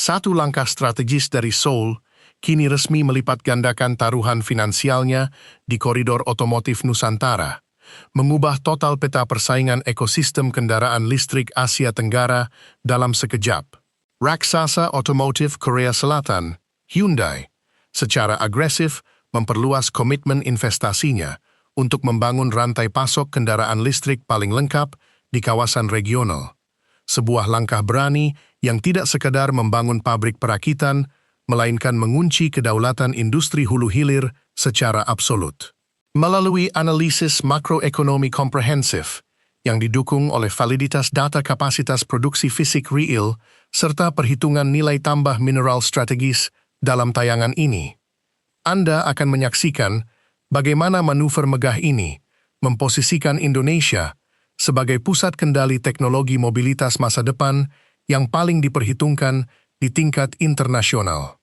Satu langkah strategis dari Seoul kini resmi melipat gandakan taruhan finansialnya di koridor otomotif Nusantara, mengubah total peta persaingan ekosistem kendaraan listrik Asia Tenggara dalam sekejap. Raksasa otomotif Korea Selatan, Hyundai, secara agresif memperluas komitmen investasinya untuk membangun rantai pasok kendaraan listrik paling lengkap di kawasan regional. Sebuah langkah berani yang tidak sekadar membangun pabrik perakitan, melainkan mengunci kedaulatan industri hulu hilir secara absolut. Melalui analisis makroekonomi komprehensif yang didukung oleh validitas data kapasitas produksi fisik real serta perhitungan nilai tambah mineral strategis dalam tayangan ini, Anda akan menyaksikan bagaimana manuver megah ini memposisikan Indonesia sebagai pusat kendali teknologi mobilitas masa depan yang paling diperhitungkan di tingkat internasional.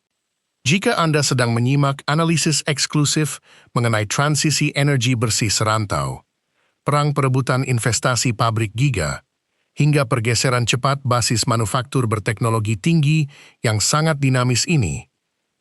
Jika Anda sedang menyimak analisis eksklusif mengenai transisi energi bersih serantau, perang perebutan investasi pabrik giga, hingga pergeseran cepat basis manufaktur berteknologi tinggi yang sangat dinamis ini,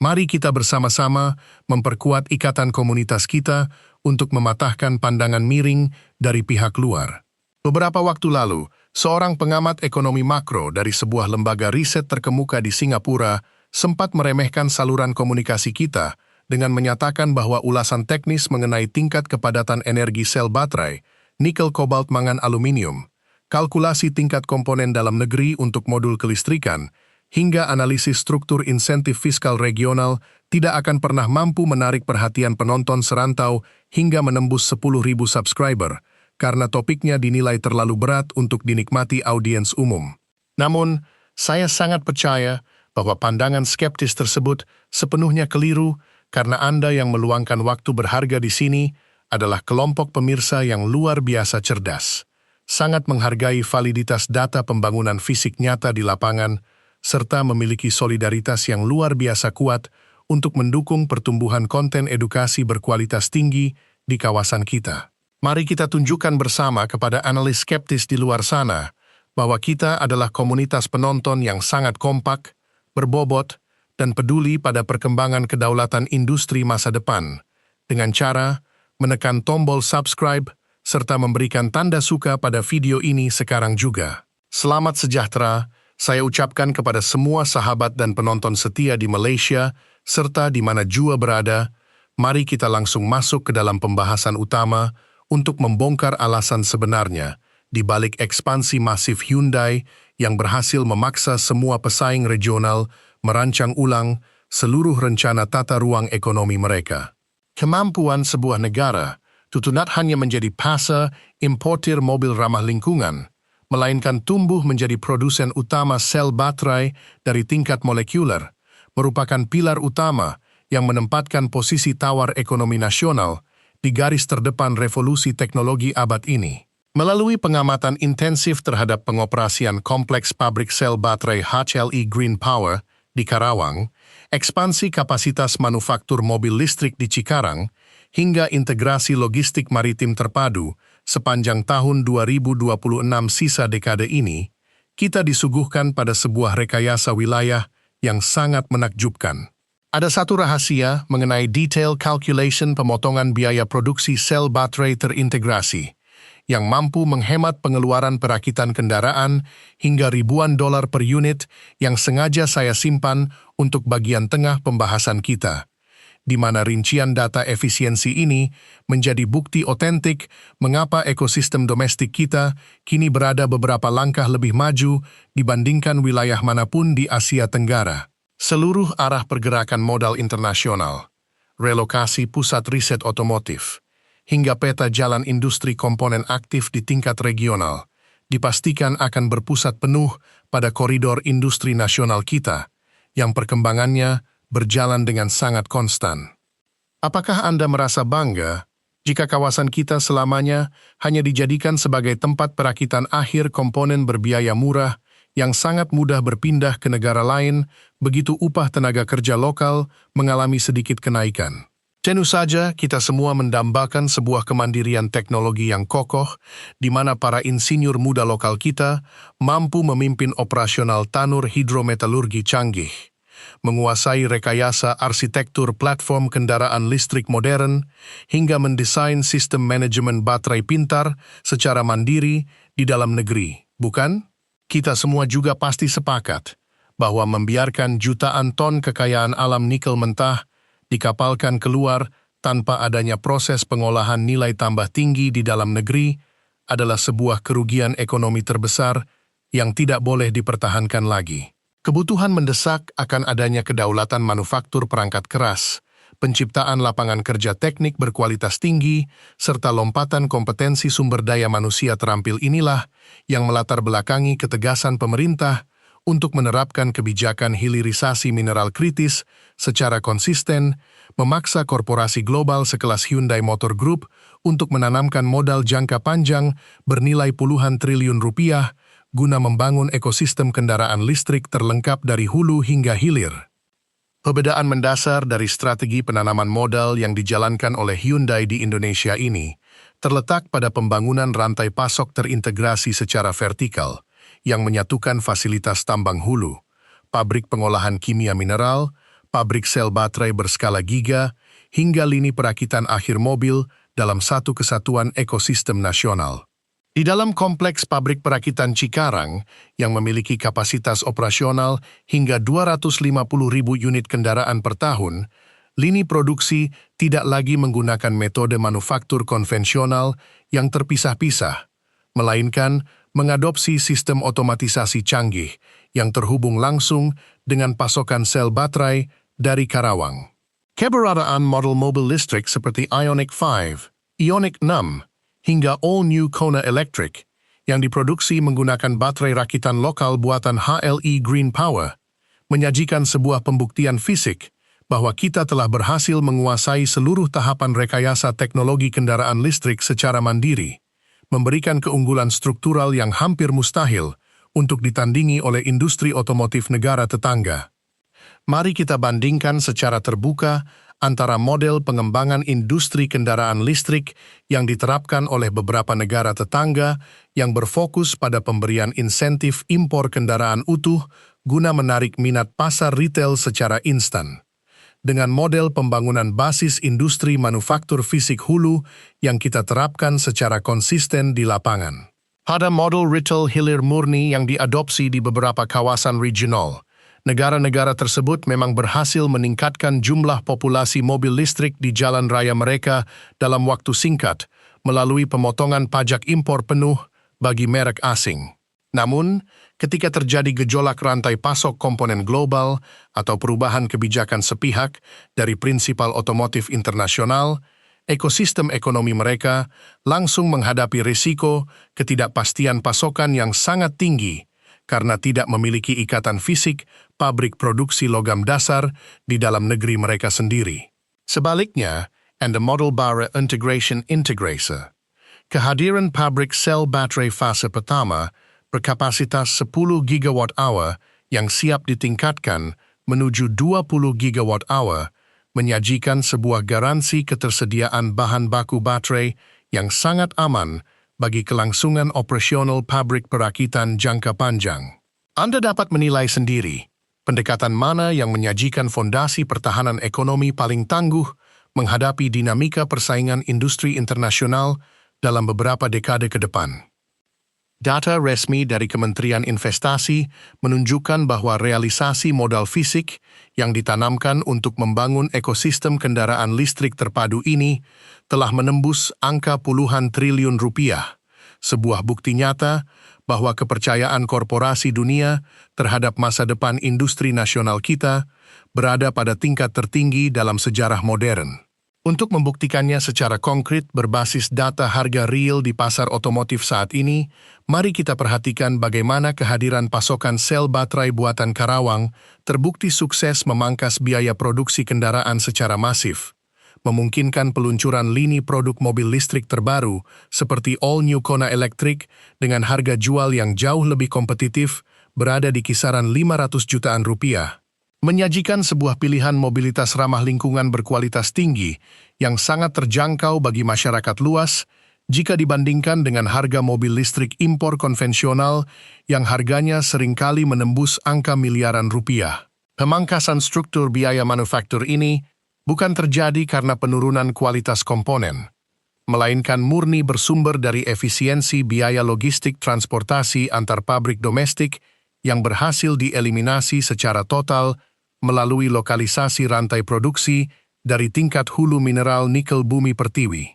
mari kita bersama-sama memperkuat ikatan komunitas kita untuk mematahkan pandangan miring dari pihak luar. Beberapa waktu lalu, seorang pengamat ekonomi makro dari sebuah lembaga riset terkemuka di Singapura sempat meremehkan saluran komunikasi kita dengan menyatakan bahwa ulasan teknis mengenai tingkat kepadatan energi sel baterai, nikel, kobalt, mangan, aluminium, kalkulasi tingkat komponen dalam negeri untuk modul kelistrikan, hingga analisis struktur insentif fiskal regional tidak akan pernah mampu menarik perhatian penonton serantau hingga menembus 10.000 subscriber, karena topiknya dinilai terlalu berat untuk dinikmati audiens umum. Namun, saya sangat percaya bahwa pandangan skeptis tersebut sepenuhnya keliru karena Anda yang meluangkan waktu berharga di sini adalah kelompok pemirsa yang luar biasa cerdas, sangat menghargai validitas data pembangunan fisik nyata di lapangan, serta memiliki solidaritas yang luar biasa kuat untuk mendukung pertumbuhan konten edukasi berkualitas tinggi di kawasan kita. Mari kita tunjukkan bersama kepada analis skeptis di luar sana bahwa kita adalah komunitas penonton yang sangat kompak, berbobot, dan peduli pada perkembangan kedaulatan industri masa depan dengan cara menekan tombol subscribe serta memberikan tanda suka pada video ini sekarang juga. Selamat sejahtera saya ucapkan kepada semua sahabat dan penonton setia di Malaysia serta di mana jua berada. Mari kita langsung masuk ke dalam pembahasan utama untuk membongkar alasan sebenarnya di balik ekspansi masif Hyundai yang berhasil memaksa semua pesaing regional merancang ulang seluruh rencana tata ruang ekonomi mereka. Kemampuan sebuah negara tidak hanya menjadi pasar importir mobil ramah lingkungan, melainkan tumbuh menjadi produsen utama sel baterai dari tingkat molekuler, merupakan pilar utama yang menempatkan posisi tawar ekonomi nasional di garis terdepan revolusi teknologi abad ini. Melalui pengamatan intensif terhadap pengoperasian kompleks pabrik sel baterai HLE Green Power di Karawang, ekspansi kapasitas manufaktur mobil listrik di Cikarang, hingga integrasi logistik maritim terpadu sepanjang tahun 2026 sisa dekade ini, kita disuguhkan pada sebuah rekayasa wilayah yang sangat menakjubkan. Ada satu rahasia mengenai detail calculation pemotongan biaya produksi sel baterai terintegrasi yang mampu menghemat pengeluaran perakitan kendaraan hingga ribuan dolar per unit yang sengaja saya simpan untuk bagian tengah pembahasan kita, di mana rincian data efisiensi ini menjadi bukti otentik mengapa ekosistem domestik kita kini berada beberapa langkah lebih maju dibandingkan wilayah manapun di Asia Tenggara. Seluruh arah pergerakan modal internasional, relokasi pusat riset otomotif, hingga peta jalan industri komponen aktif di tingkat regional, dipastikan akan berpusat penuh pada koridor industri nasional kita, yang perkembangannya berjalan dengan sangat konstan. Apakah Anda merasa bangga jika kawasan kita selamanya hanya dijadikan sebagai tempat perakitan akhir komponen berbiaya murah yang sangat mudah berpindah ke negara lain begitu upah tenaga kerja lokal mengalami sedikit kenaikan? Tentu saja, kita semua mendambakan sebuah kemandirian teknologi yang kokoh, di mana para insinyur muda lokal kita mampu memimpin operasional tanur hidrometalurgi canggih, menguasai rekayasa arsitektur platform kendaraan listrik modern, hingga mendesain sistem manajemen baterai pintar secara mandiri di dalam negeri, bukan? Kita semua juga pasti sepakat bahwa membiarkan jutaan ton kekayaan alam nikel mentah dikapalkan keluar tanpa adanya proses pengolahan nilai tambah tinggi di dalam negeri adalah sebuah kerugian ekonomi terbesar yang tidak boleh dipertahankan lagi. Kebutuhan mendesak akan adanya kedaulatan manufaktur perangkat keras, penciptaan lapangan kerja teknik berkualitas tinggi, serta lompatan kompetensi sumber daya manusia terampil inilah yang melatar belakangi ketegasan pemerintah untuk menerapkan kebijakan hilirisasi mineral kritis secara konsisten, memaksa korporasi global sekelas Hyundai Motor Group untuk menanamkan modal jangka panjang bernilai puluhan triliun rupiah guna membangun ekosistem kendaraan listrik terlengkap dari hulu hingga hilir. Perbedaan mendasar dari strategi penanaman modal yang dijalankan oleh Hyundai di Indonesia ini terletak pada pembangunan rantai pasok terintegrasi secara vertikal, yang menyatukan fasilitas tambang hulu, pabrik pengolahan kimia mineral, pabrik sel baterai berskala giga, hingga lini perakitan akhir mobil dalam satu kesatuan ekosistem nasional. Di dalam kompleks pabrik perakitan Cikarang yang memiliki kapasitas operasional hingga 250.000 unit kendaraan per tahun, lini produksi tidak lagi menggunakan metode manufaktur konvensional yang terpisah-pisah, melainkan mengadopsi sistem otomatisasi canggih yang terhubung langsung dengan pasokan sel baterai dari Karawang. Keberadaan model mobil listrik seperti Ioniq 5, Ioniq 6, hingga all-new Kona Electric yang diproduksi menggunakan baterai rakitan lokal buatan HLE Green Power menyajikan sebuah pembuktian fisik bahwa kita telah berhasil menguasai seluruh tahapan rekayasa teknologi kendaraan listrik secara mandiri, memberikan keunggulan struktural yang hampir mustahil untuk ditandingi oleh industri otomotif negara tetangga. Mari kita bandingkan secara terbuka antara model pengembangan industri kendaraan listrik yang diterapkan oleh beberapa negara tetangga yang berfokus pada pemberian insentif impor kendaraan utuh guna menarik minat pasar retail secara instan, dengan model pembangunan basis industri manufaktur fisik hulu yang kita terapkan secara konsisten di lapangan. Pada model retail hilir murni yang diadopsi di beberapa kawasan regional, negara-negara tersebut memang berhasil meningkatkan jumlah populasi mobil listrik di jalan raya mereka dalam waktu singkat melalui pemotongan pajak impor penuh bagi merek asing. Namun, ketika terjadi gejolak rantai pasok komponen global atau perubahan kebijakan sepihak dari prinsipal otomotif internasional, ekosistem ekonomi mereka langsung menghadapi risiko ketidakpastian pasokan yang sangat tinggi karena tidak memiliki ikatan fisik pabrik produksi logam dasar di dalam negeri mereka sendiri. Sebaliknya, and the model bara integration integrator, kehadiran pabrik sel baterai fase pertama berkapasitas 10 gigawatt-hour yang siap ditingkatkan menuju 20 gigawatt-hour menyajikan sebuah garansi ketersediaan bahan baku baterai yang sangat aman bagi kelangsungan operasional pabrik perakitan jangka panjang. Anda dapat menilai sendiri pendekatan mana yang menyajikan fondasi pertahanan ekonomi paling tangguh menghadapi dinamika persaingan industri internasional dalam beberapa dekade ke depan. Data resmi dari Kementerian Investasi menunjukkan bahwa realisasi modal fisik yang ditanamkan untuk membangun ekosistem kendaraan listrik terpadu ini telah menembus angka puluhan triliun rupiah, sebuah bukti nyata bahwa kepercayaan korporasi dunia terhadap masa depan industri nasional kita berada pada tingkat tertinggi dalam sejarah modern. Untuk membuktikannya secara konkret berbasis data harga real di pasar otomotif saat ini, mari kita perhatikan bagaimana kehadiran pasokan sel baterai buatan Karawang terbukti sukses memangkas biaya produksi kendaraan secara masif, memungkinkan peluncuran lini produk mobil listrik terbaru seperti All New Kona Electric dengan harga jual yang jauh lebih kompetitif berada di kisaran 500 jutaan rupiah, menyajikan sebuah pilihan mobilitas ramah lingkungan berkualitas tinggi yang sangat terjangkau bagi masyarakat luas jika dibandingkan dengan harga mobil listrik impor konvensional yang harganya seringkali menembus angka miliaran rupiah. Pemangkasan struktur biaya manufaktur ini bukan terjadi karena penurunan kualitas komponen, melainkan murni bersumber dari efisiensi biaya logistik transportasi antar pabrik domestik yang berhasil dieliminasi secara total melalui lokalisasi rantai produksi dari tingkat hulu mineral nikel bumi pertiwi.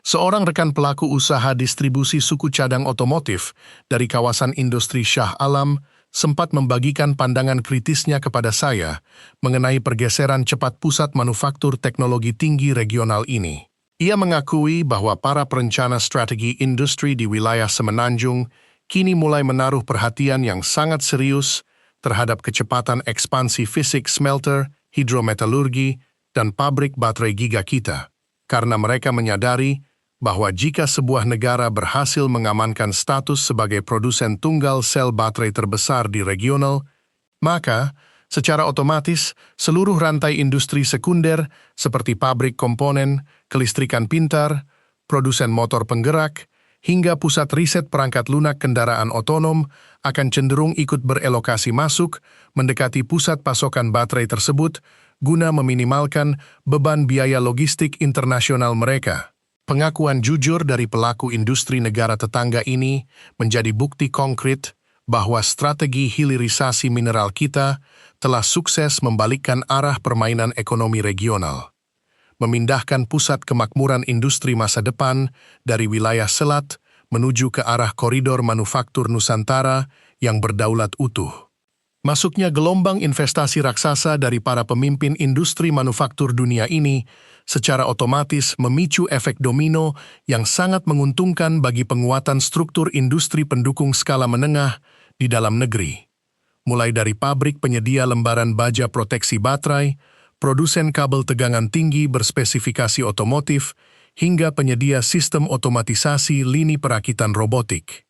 Seorang rekan pelaku usaha distribusi suku cadang otomotif dari kawasan industri Shah Alam sempat membagikan pandangan kritisnya kepada saya mengenai pergeseran cepat pusat manufaktur teknologi tinggi regional ini. Ia mengakui bahwa para perencana strategi industri di wilayah Semenanjung kini mulai menaruh perhatian yang sangat serius terhadap kecepatan ekspansi fisik smelter, hidrometalurgi, dan pabrik baterai giga kita, karena mereka menyadari bahwa jika sebuah negara berhasil mengamankan status sebagai produsen tunggal sel baterai terbesar di regional, maka secara otomatis seluruh rantai industri sekunder seperti pabrik komponen, kelistrikan pintar, produsen motor penggerak, hingga pusat riset perangkat lunak kendaraan otonom akan cenderung ikut berelokasi masuk mendekati pusat pasokan baterai tersebut guna meminimalkan beban biaya logistik internasional mereka. Pengakuan jujur dari pelaku industri negara tetangga ini menjadi bukti konkret bahwa strategi hilirisasi mineral kita telah sukses membalikkan arah permainan ekonomi regional, memindahkan pusat kemakmuran industri masa depan dari wilayah selat menuju ke arah koridor manufaktur Nusantara yang berdaulat utuh. Masuknya gelombang investasi raksasa dari para pemimpin industri manufaktur dunia ini secara otomatis memicu efek domino yang sangat menguntungkan bagi penguatan struktur industri pendukung skala menengah di dalam negeri. Mulai dari pabrik penyedia lembaran baja proteksi baterai, produsen kabel tegangan tinggi berspesifikasi otomotif, hingga penyedia sistem otomatisasi lini perakitan robotik.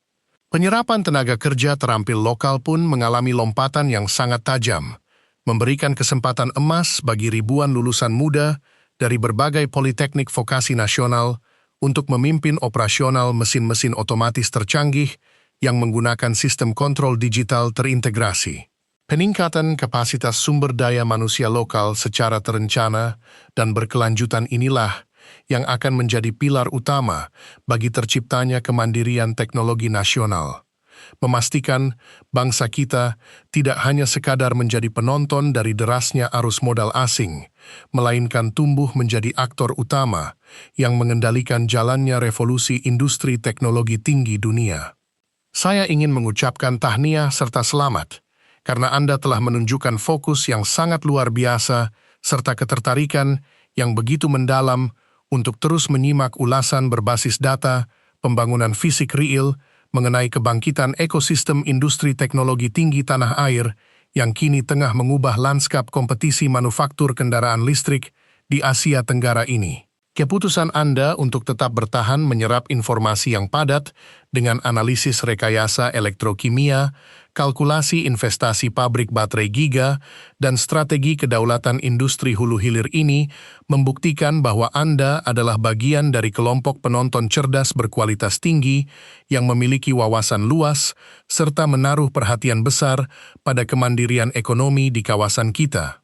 Penyerapan tenaga kerja terampil lokal pun mengalami lompatan yang sangat tajam, memberikan kesempatan emas bagi ribuan lulusan muda dari berbagai politeknik vokasi nasional untuk memimpin operasional mesin-mesin otomatis tercanggih yang menggunakan sistem kontrol digital terintegrasi. Peningkatan kapasitas sumber daya manusia lokal secara terencana dan berkelanjutan inilah yang akan menjadi pilar utama bagi terciptanya kemandirian teknologi nasional, memastikan bangsa kita tidak hanya sekadar menjadi penonton dari derasnya arus modal asing, melainkan tumbuh menjadi aktor utama yang mengendalikan jalannya revolusi industri teknologi tinggi dunia. Saya ingin mengucapkan tahniah serta selamat, karena Anda telah menunjukkan fokus yang sangat luar biasa serta ketertarikan yang begitu mendalam untuk terus menyimak ulasan berbasis data, pembangunan fisik real, mengenai kebangkitan ekosistem industri teknologi tinggi tanah air yang kini tengah mengubah lanskap kompetisi manufaktur kendaraan listrik di Asia Tenggara ini. Keputusan Anda untuk tetap bertahan menyerap informasi yang padat dengan analisis rekayasa elektrokimia, kalkulasi investasi pabrik baterai giga, dan strategi kedaulatan industri hulu hilir ini membuktikan bahwa Anda adalah bagian dari kelompok penonton cerdas berkualitas tinggi yang memiliki wawasan luas serta menaruh perhatian besar pada kemandirian ekonomi di kawasan kita.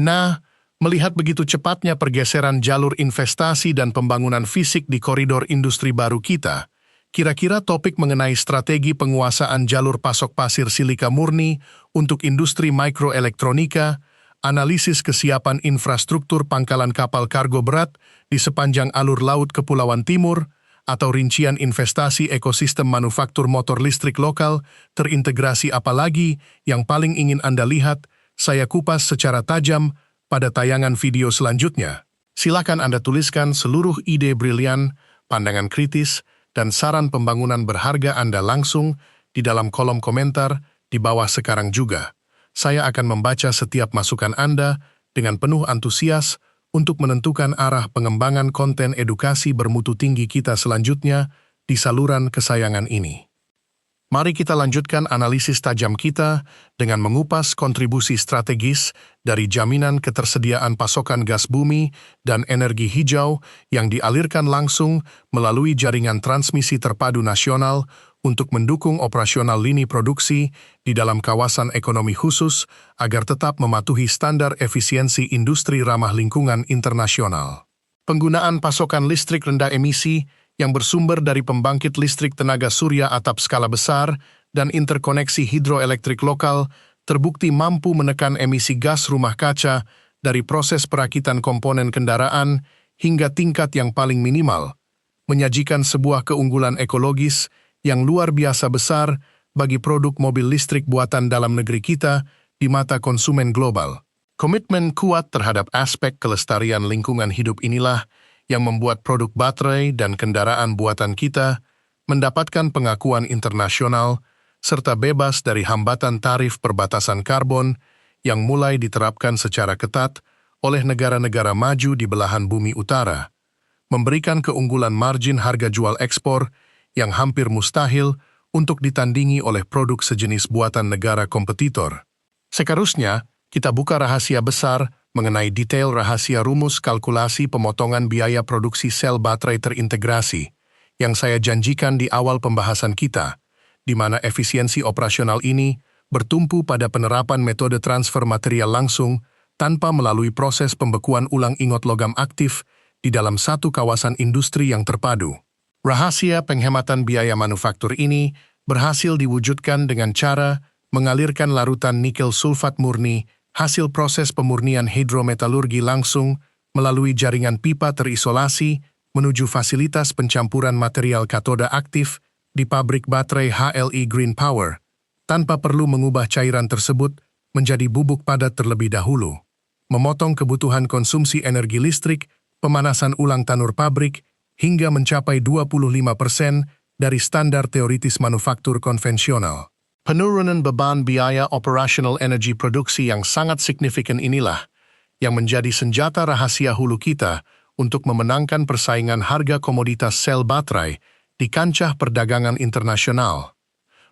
Nah, melihat begitu cepatnya pergeseran jalur investasi dan pembangunan fisik di koridor industri baru kita, kira-kira topik mengenai strategi penguasaan jalur pasok pasir silika murni untuk industri mikroelektronika, analisis kesiapan infrastruktur pangkalan kapal kargo berat di sepanjang alur laut Kepulauan Timur, atau rincian investasi ekosistem manufaktur motor listrik lokal terintegrasi apalagi yang paling ingin Anda lihat, saya kupas secara tajam pada tayangan video selanjutnya. Silakan Anda tuliskan seluruh ide brilian, pandangan kritis, dan saran pembangunan berharga Anda langsung di dalam kolom komentar di bawah sekarang juga. Saya akan membaca setiap masukan Anda dengan penuh antusias untuk menentukan arah pengembangan konten edukasi bermutu tinggi kita selanjutnya di saluran kesayangan ini. Mari kita lanjutkan analisis tajam kita dengan mengupas kontribusi strategis dari jaminan ketersediaan pasokan gas bumi dan energi hijau yang dialirkan langsung melalui jaringan transmisi terpadu nasional untuk mendukung operasional lini produksi di dalam kawasan ekonomi khusus agar tetap mematuhi standar efisiensi industri ramah lingkungan internasional. Penggunaan pasokan listrik rendah emisi yang bersumber dari pembangkit listrik tenaga surya atap skala besar dan interkoneksi hidroelektrik lokal terbukti mampu menekan emisi gas rumah kaca dari proses perakitan komponen kendaraan hingga tingkat yang paling minimal, menyajikan sebuah keunggulan ekologis yang luar biasa besar bagi produk mobil listrik buatan dalam negeri kita di mata konsumen global. Komitmen kuat terhadap aspek kelestarian lingkungan hidup inilah yang membuat produk baterai dan kendaraan buatan kita mendapatkan pengakuan internasional serta bebas dari hambatan tarif perbatasan karbon yang mulai diterapkan secara ketat oleh negara-negara maju di belahan bumi utara, memberikan keunggulan margin harga jual ekspor yang hampir mustahil untuk ditandingi oleh produk sejenis buatan negara kompetitor. Sekarusnya, kita buka rahasia besar mengenai detail rahasia rumus kalkulasi pemotongan biaya produksi sel baterai terintegrasi yang saya janjikan di awal pembahasan kita, di mana efisiensi operasional ini bertumpu pada penerapan metode transfer material langsung tanpa melalui proses pembekuan ulang ingot logam aktif di dalam satu kawasan industri yang terpadu. Rahasia penghematan biaya manufaktur ini berhasil diwujudkan dengan cara mengalirkan larutan nikel sulfat murni hasil proses pemurnian hidrometalurgi langsung melalui jaringan pipa terisolasi menuju fasilitas pencampuran material katoda aktif di pabrik baterai HLE Green Power, tanpa perlu mengubah cairan tersebut menjadi bubuk padat terlebih dahulu, memotong kebutuhan konsumsi energi listrik, pemanasan ulang tanur pabrik, hingga mencapai 25% dari standar teoritis manufaktur konvensional. Penurunan beban biaya operational energi produksi yang sangat signifikan inilah yang menjadi senjata rahasia hulu kita untuk memenangkan persaingan harga komoditas sel baterai di kancah perdagangan internasional,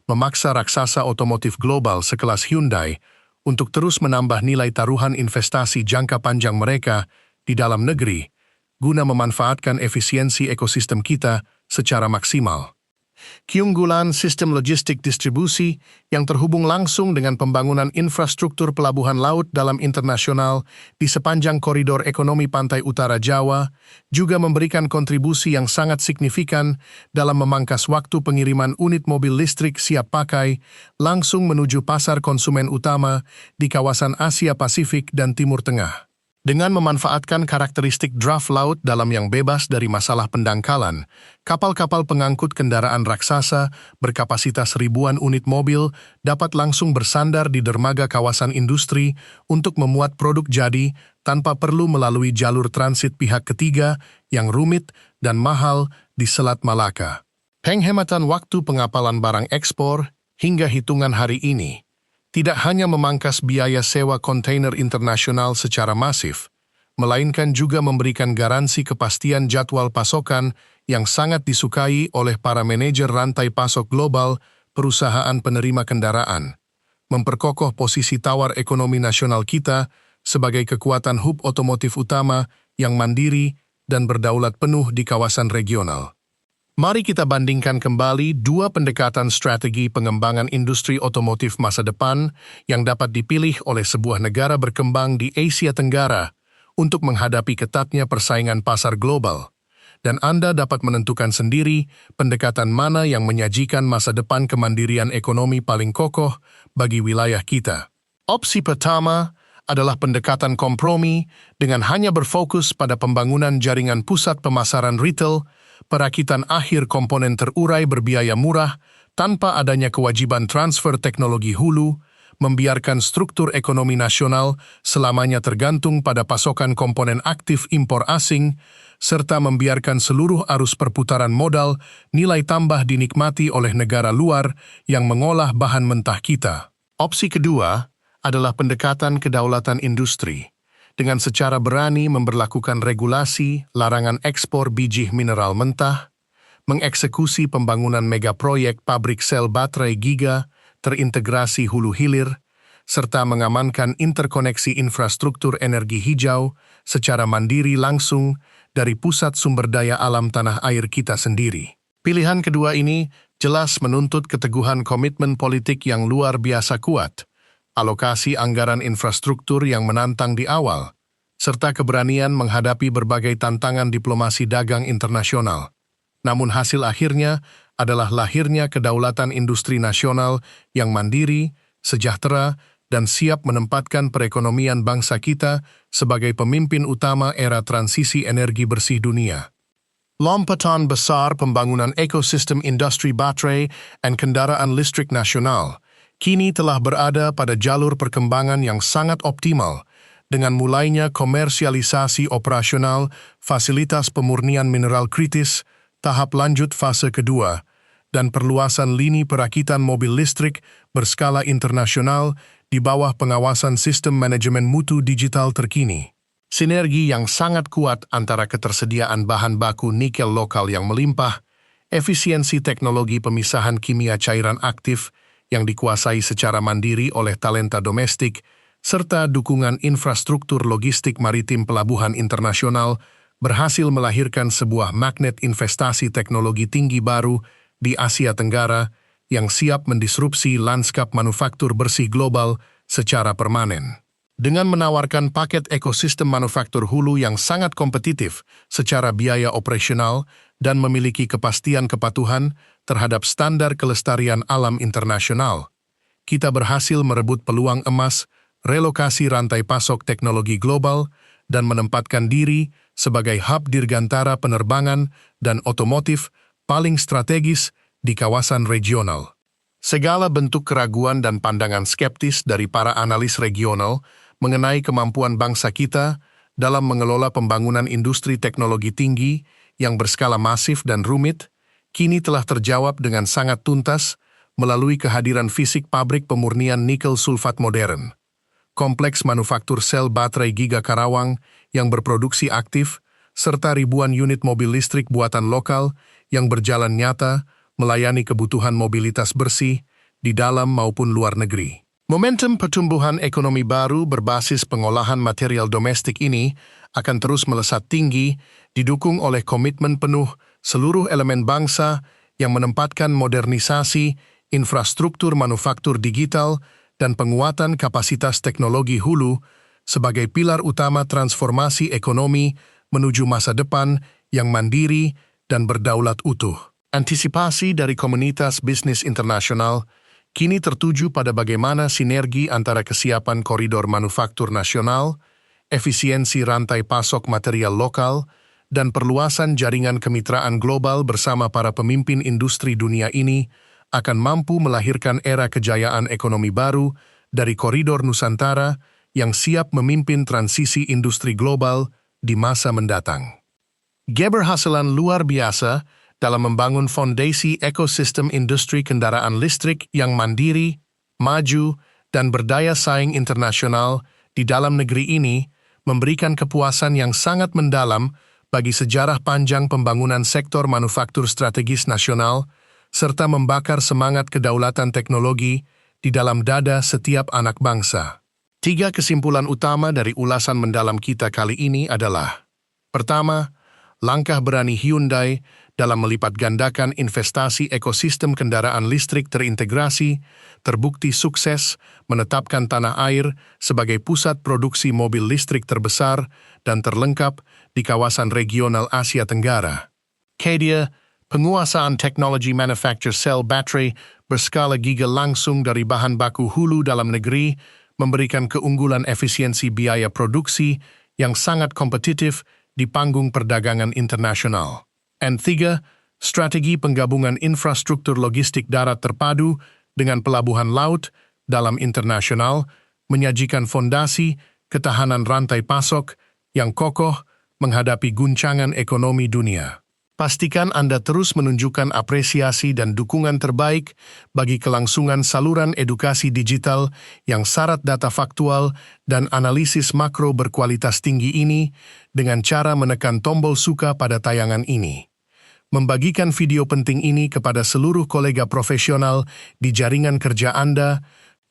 memaksa raksasa otomotif global sekelas Hyundai untuk terus menambah nilai taruhan investasi jangka panjang mereka di dalam negeri guna memanfaatkan efisiensi ekosistem kita secara maksimal. Keunggulan sistem logistik distribusi yang terhubung langsung dengan pembangunan infrastruktur pelabuhan laut dalam internasional di sepanjang koridor ekonomi pantai utara Jawa juga memberikan kontribusi yang sangat signifikan dalam memangkas waktu pengiriman unit mobil listrik siap pakai langsung menuju pasar konsumen utama di kawasan Asia Pasifik dan Timur Tengah. Dengan memanfaatkan karakteristik draft laut dalam yang bebas dari masalah pendangkalan, kapal-kapal pengangkut kendaraan raksasa berkapasitas ribuan unit mobil dapat langsung bersandar di dermaga kawasan industri untuk memuat produk jadi tanpa perlu melalui jalur transit pihak ketiga yang rumit dan mahal di Selat Malaka. Penghematan waktu pengapalan barang ekspor hingga hitungan hari ini tidak hanya memangkas biaya sewa kontainer internasional secara masif, melainkan juga memberikan garansi kepastian jadwal pasokan yang sangat disukai oleh para manajer rantai pasok global perusahaan penerima kendaraan, memperkokoh posisi tawar ekonomi nasional kita sebagai kekuatan hub otomotif utama yang mandiri dan berdaulat penuh di kawasan regional. Mari kita bandingkan kembali dua pendekatan strategi pengembangan industri otomotif masa depan yang dapat dipilih oleh sebuah negara berkembang di Asia Tenggara untuk menghadapi ketatnya persaingan pasar global. Dan Anda dapat menentukan sendiri pendekatan mana yang menyajikan masa depan kemandirian ekonomi paling kokoh bagi wilayah kita. Opsi pertama adalah pendekatan kompromi dengan hanya berfokus pada pembangunan jaringan pusat pemasaran retail, perakitan akhir komponen terurai berbiaya murah tanpa adanya kewajiban transfer teknologi hulu, membiarkan struktur ekonomi nasional selamanya tergantung pada pasokan komponen aktif impor asing, serta membiarkan seluruh arus perputaran modal nilai tambah dinikmati oleh negara luar yang mengolah bahan mentah kita. Opsi kedua adalah pendekatan kedaulatan industri, dengan secara berani memberlakukan regulasi larangan ekspor biji mineral mentah, mengeksekusi pembangunan megaproyek pabrik sel baterai giga, terintegrasi hulu hilir, serta mengamankan interkoneksi infrastruktur energi hijau secara mandiri langsung dari pusat sumber daya alam tanah air kita sendiri. Pilihan kedua ini jelas menuntut keteguhan komitmen politik yang luar biasa kuat, alokasi anggaran infrastruktur yang menantang di awal, serta keberanian menghadapi berbagai tantangan diplomasi dagang internasional. Namun hasil akhirnya adalah lahirnya kedaulatan industri nasional yang mandiri, sejahtera, dan siap menempatkan perekonomian bangsa kita sebagai pemimpin utama era transisi energi bersih dunia. Lompatan besar pembangunan ekosistem industri baterai dan kendaraan listrik nasional kini telah berada pada jalur perkembangan yang sangat optimal dengan mulainya komersialisasi operasional fasilitas pemurnian mineral kritis, tahap lanjut fase kedua, dan perluasan lini perakitan mobil listrik berskala internasional di bawah pengawasan sistem manajemen mutu digital terkini. Sinergi yang sangat kuat antara ketersediaan bahan baku nikel lokal yang melimpah, efisiensi teknologi pemisahan kimia cairan aktif yang dikuasai secara mandiri oleh talenta domestik, serta dukungan infrastruktur logistik maritim pelabuhan internasional berhasil melahirkan sebuah magnet investasi teknologi tinggi baru di Asia Tenggara yang siap mendisrupsi lanskap manufaktur bersih global secara permanen. Dengan menawarkan paket ekosistem manufaktur hulu yang sangat kompetitif secara biaya operasional dan memiliki kepastian kepatuhan terhadap standar kelestarian alam internasional, kita berhasil merebut peluang emas, relokasi rantai pasok teknologi global, dan menempatkan diri sebagai hub dirgantara penerbangan dan otomotif paling strategis di kawasan regional. Segala bentuk keraguan dan pandangan skeptis dari para analis regional mengenai kemampuan bangsa kita dalam mengelola pembangunan industri teknologi tinggi yang berskala masif dan rumit, kini telah terjawab dengan sangat tuntas melalui kehadiran fisik pabrik pemurnian nikel sulfat modern, kompleks manufaktur sel baterai Giga Karawang yang berproduksi aktif, serta ribuan unit mobil listrik buatan lokal yang berjalan nyata melayani kebutuhan mobilitas bersih di dalam maupun luar negeri. Momentum pertumbuhan ekonomi baru berbasis pengolahan material domestik ini akan terus melesat tinggi, didukung oleh komitmen penuh seluruh elemen bangsa yang menempatkan modernisasi, infrastruktur manufaktur digital, dan penguatan kapasitas teknologi hulu sebagai pilar utama transformasi ekonomi menuju masa depan yang mandiri dan berdaulat utuh. Antisipasi dari komunitas bisnis internasional kini tertuju pada bagaimana sinergi antara kesiapan koridor manufaktur nasional, efisiensi rantai pasok material lokal, dan perluasan jaringan kemitraan global bersama para pemimpin industri dunia ini akan mampu melahirkan era kejayaan ekonomi baru dari koridor Nusantara yang siap memimpin transisi industri global di masa mendatang. Keberhasilan luar biasa dalam membangun fondasi ekosistem industri kendaraan listrik yang mandiri, maju, dan berdaya saing internasional di dalam negeri ini memberikan kepuasan yang sangat mendalam bagi sejarah panjang pembangunan sektor manufaktur strategis nasional, serta membakar semangat kedaulatan teknologi di dalam dada setiap anak bangsa. 3 kesimpulan utama dari ulasan mendalam kita kali ini adalah: pertama, langkah berani Hyundai dalam melipat gandakan investasi ekosistem kendaraan listrik terintegrasi terbukti sukses menetapkan tanah air sebagai pusat produksi mobil listrik terbesar dan terlengkap di kawasan regional Asia Tenggara. Kedua, penguasaan teknologi manufaktur sel baterai berskala giga langsung dari bahan baku hulu dalam negeri memberikan keunggulan efisiensi biaya produksi yang sangat kompetitif di panggung perdagangan internasional. And 3, strategi penggabungan infrastruktur logistik darat terpadu dengan pelabuhan laut dalam internasional menyajikan fondasi ketahanan rantai pasok yang kokoh menghadapi guncangan ekonomi dunia. Pastikan Anda terus menunjukkan apresiasi dan dukungan terbaik bagi kelangsungan saluran edukasi digital yang syarat data faktual dan analisis makro berkualitas tinggi ini dengan cara menekan tombol suka pada tayangan ini. membagikan video penting ini kepada seluruh kolega profesional di jaringan kerja Anda,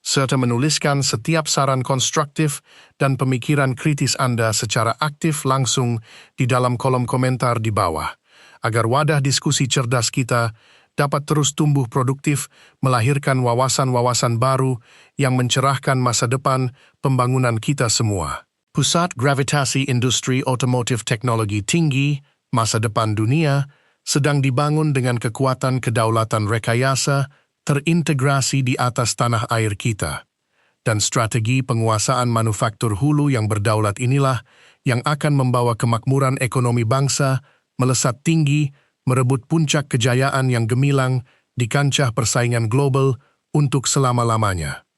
serta menuliskan setiap saran konstruktif dan pemikiran kritis Anda secara aktif langsung di dalam kolom komentar di bawah, agar wadah diskusi cerdas kita dapat terus tumbuh produktif, melahirkan wawasan-wawasan baru yang mencerahkan masa depan pembangunan kita semua. Pusat gravitasi industri otomotif teknologi tinggi, masa depan dunia, sedang dibangun dengan kekuatan kedaulatan rekayasa terintegrasi di atas tanah air kita. Dan strategi penguasaan manufaktur hulu yang berdaulat inilah yang akan membawa kemakmuran ekonomi bangsa melesat tinggi, merebut puncak kejayaan yang gemilang di kancah persaingan global untuk selama-lamanya.